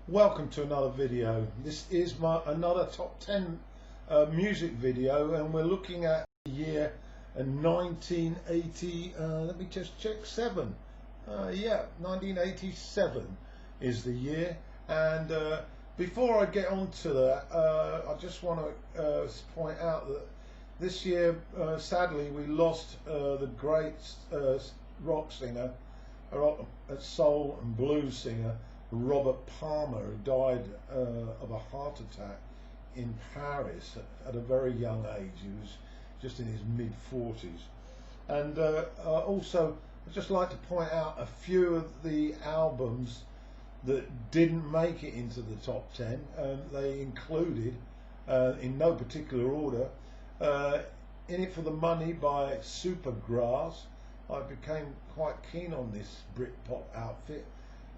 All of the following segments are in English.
Welcome to another video. This is another top 10 music video, and we're looking at the year 1980. Let me just check. 1987 is the year. And before I get on to that, I just want to point out that this year, sadly, we lost the great rock singer, soul and blues singer, Robert Palmer, who died of a heart attack in Paris at a very young age. He was just in his mid-40s. And also, I'd just like to point out a few of the albums that didn't make it into the top 10. They included, in no particular order, In It for the Money by Supergrass. I became quite keen on this Britpop outfit.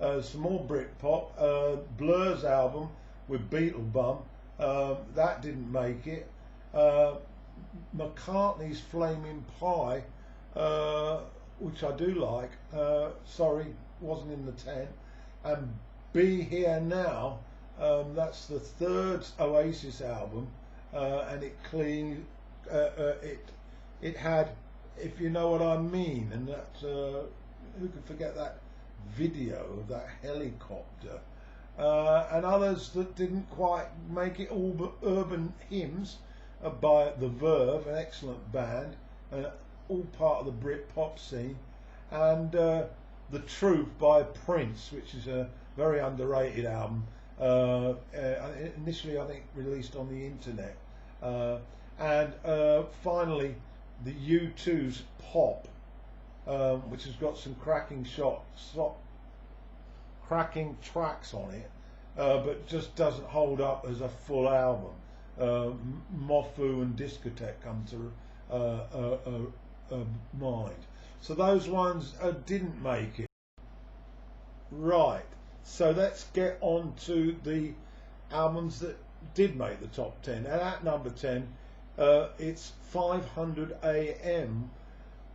Some more Britpop. Blur's album with Beetlebum, that didn't make it. McCartney's Flaming Pie, which I do like, sorry, wasn't in the 10. And Be Here Now, that's the third Oasis album, and it had If You Know What I Mean, and that who could forget that video of that helicopter, and others that didn't quite make it. All but Urban Hymns by The Verve, an excellent band, all part of the Britpop scene, and The Truth by Prince, which is a very underrated album, initially I think released on the internet, and finally the U2's Pop, which has got some cracking tracks on it, but just doesn't hold up as a full album. Mofu and Discotheque come to mind. So those ones didn't make it. Right, so let's get on to the albums that did make the top 10. And at number 10, it's 500 AM,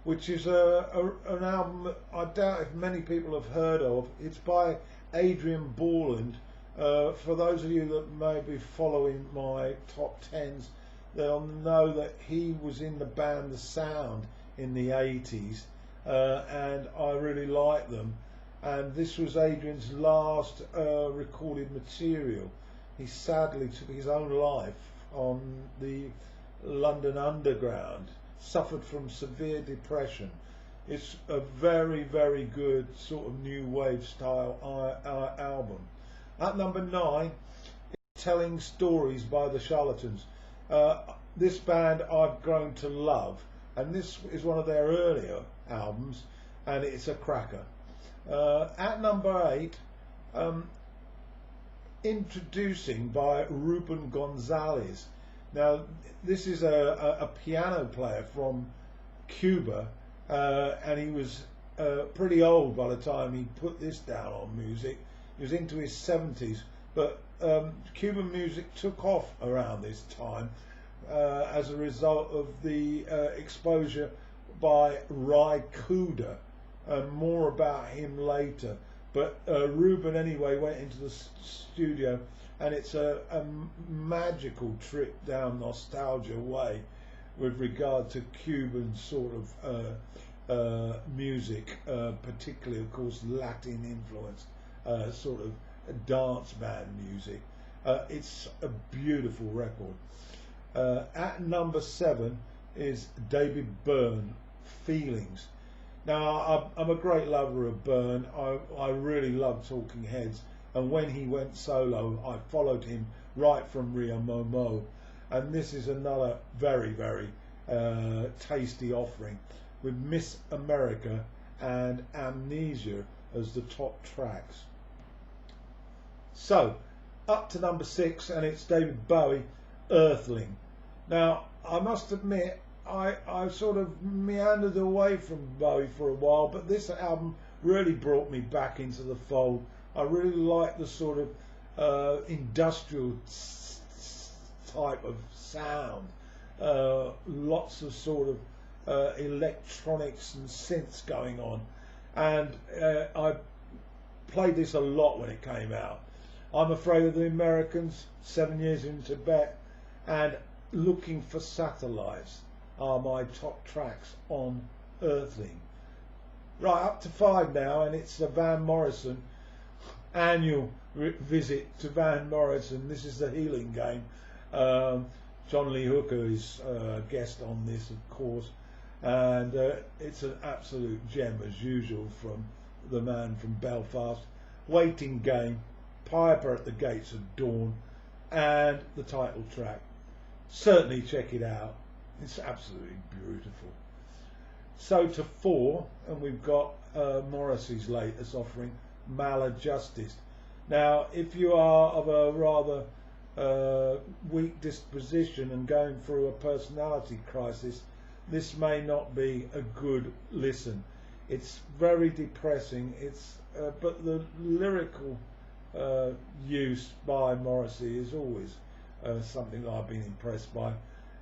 which is an album that I doubt if many people have heard of. It's by Adrian Borland. For those of you that may be following my top 10s, they'll know that he was in the band The Sound in the 80s, and I really like them. And this was Adrian's last recorded material. He sadly took his own life on the London Underground, suffered from severe depression. It's a very, very good sort of new wave style album. At number 9, it's Telling Stories by the Charlatans. This band I've grown to love, and this is one of their earlier albums, and it's a cracker. At number 8, Introducing by Ruben Gonzalez. Now, this is a piano player from Cuba, and he was pretty old by the time he put this down on music. He was into his 70s, but Cuban music took off around this time as a result of the exposure by Ry Cooder. More about him later. But Ruben anyway went into the studio, and it's a magical trip down nostalgia way with regard to Cuban sort of music, particularly of course Latin influenced sort of dance band music. It's a beautiful record. At number 7 is David Byrne, Feelings. Now, I'm a great lover of Byrne. I really love Talking Heads, and when he went solo, I followed him right from Rio Momo, and this is another very, very tasty offering, with Miss America and Amnesia as the top tracks. So, up to number 6, and it's David Bowie, Earthling. Now, I must admit, I sort of meandered away from Bowie for a while, but this album really brought me back into the fold. I really like the sort of industrial type of sound, lots of sort of electronics and synths going on, and I played this a lot when it came out. I'm Afraid of the Americans, 7 Years in Tibet, and Looking for Satellites are my top tracks on Earthling. Right, up to 5 now, and it's the Van Morrison annual visit to Van Morrison. This is the Healing Game. John Lee Hooker is a guest on this, of course, and it's an absolute gem as usual from the man from Belfast. Waiting Game, Piper at the Gates of Dawn, and the title track. Certainly check it out. It's absolutely beautiful. So to 4, and we've got Morrissey's latest offering, Maladjusted. Now, if you are of a rather weak disposition and going through a personality crisis, this may not be a good listen. It's very depressing. But the lyrical use by Morrissey is always something I've been impressed by,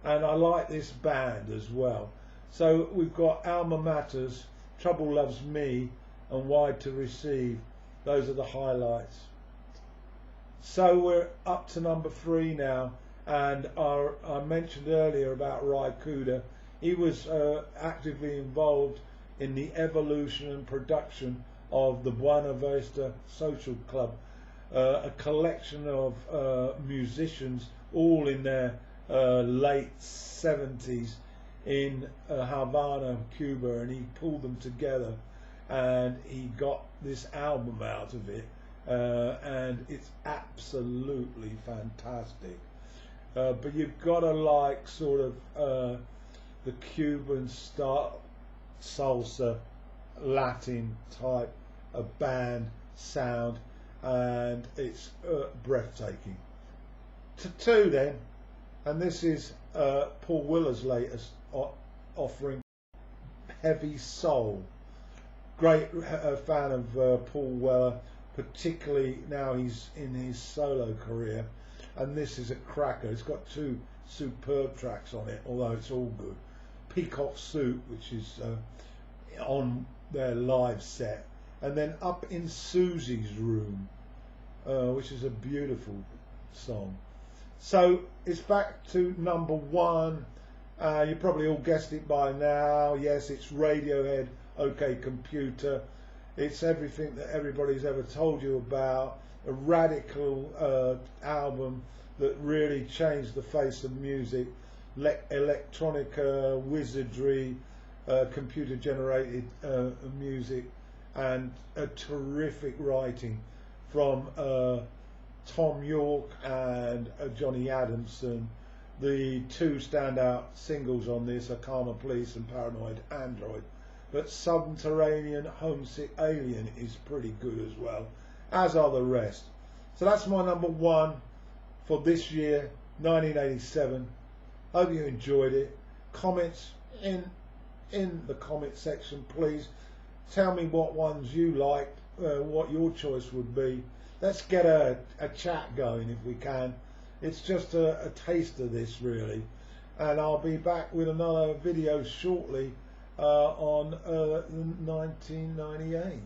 and I like this band as well. So we've got Alma Mater's, Trouble Loves Me, and Wide to Receive. Those are the highlights. So we're up to number 3 now, and I mentioned earlier about Ry Cooder. He was actively involved in the evolution and production of the Buena Vista Social Club, a collection of musicians, all in their late 70s in Havana, Cuba, and he pulled them together and he got this album out of it, and it's absolutely fantastic. But you've got to like sort of the Cuban style salsa, Latin type of band sound, and it's breathtaking. To 2 then, and this is Paul Willer's latest offering, Heavy Soul. Great fan of Paul Weller, particularly now he's in his solo career, and this is a cracker. It's got 2 superb tracks on it, although it's all good. Peacock Suit, which is on their live set, and then Up in Susie's Room, which is a beautiful song. So it's back to number 1. You probably all guessed it by now. Yes, it's Radiohead, OK Computer. It's everything that everybody's ever told you about. A radical album that really changed the face of music. Electronica, wizardry, computer generated music, and a terrific writing from Tom York and Johnny Adamson. The 2 standout singles on this are Karma Police and Paranoid Android, but Subterranean Homesick Alien is pretty good as well, as are the rest. So that's my number 1 for this year, 1987. Hope you enjoyed it. Comments in the comment section, please. Tell me what ones you liked, what your choice would be. Let's get a chat going if we can. It's just a taste of this, really. And I'll be back with another video shortly on 1998.